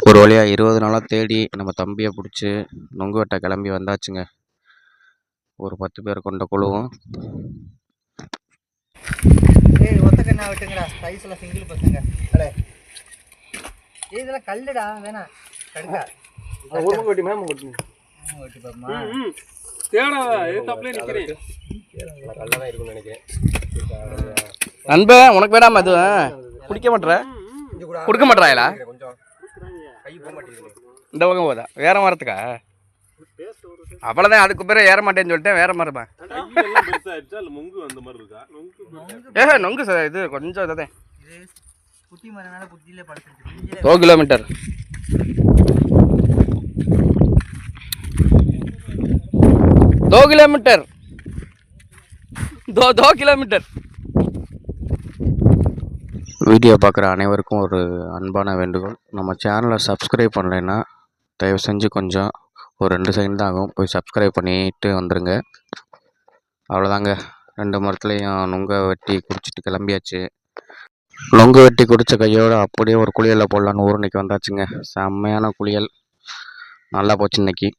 ஒரு வழியாக 20 நாளாக தேடி நம்ம தம்பியை பிடிச்சி நொங்கு வெட்ட கிளம்பி வந்தாச்சுங்க. ஒரு 10 பேர் கொண்ட குழுவும். ஒத்தக்கண்ணா விட்டுங்கடா, சைஸ்ல சிங்கிள் பசங்க. இதெல்லாம் கல்லுடா, வேணா கடுக்கா வெட்டி பாப்பா. நண்பே, உனக்கு வேடாம அது குடிக்க மாட்டேற, கொடுக்க மாட்டேறாங்களா? இந்த பக்கம் போதா வேற மரத்துக்கா? அவ்வளோதான், அதுக்கு பேர் ஏற மாட்டேன்னு சொல்லிட்டேன். வேற மரமா? நொங்கு சார், இது கொஞ்சம் இதான். குட்டி மரனால குட்டியில படுத்துச்சு. 2 கிலோமீட்டர். 2 கிலோமீட்டர். 2 கிலோமீட்டர். வீடியோ பார்க்குற அனைவருக்கும் ஒரு அன்பான வேண்டுகோள். நம்ம சேனலை சப்ஸ்கிரைப் பண்ணலைன்னா தயவு செஞ்சு கொஞ்சம் ஒரு 2 செகண்ட் தான் ஆகும், போய் சப்ஸ்கிரைப் பண்ணிட்டு வந்துடுங்க. அவ்வளோதாங்க, 2 மரத்துலேயும் நொங்கை வெட்டி குடிச்சிட்டு கிளம்பியாச்சு. நொங்கு வெட்டி குடித்த கையோடு அப்படியே ஒரு குளியலில் போடலான்னு ஊருன்னைக்கு வந்தாச்சுங்க. செம்மையான குளியல், நல்லா போச்சு இன்னைக்கு.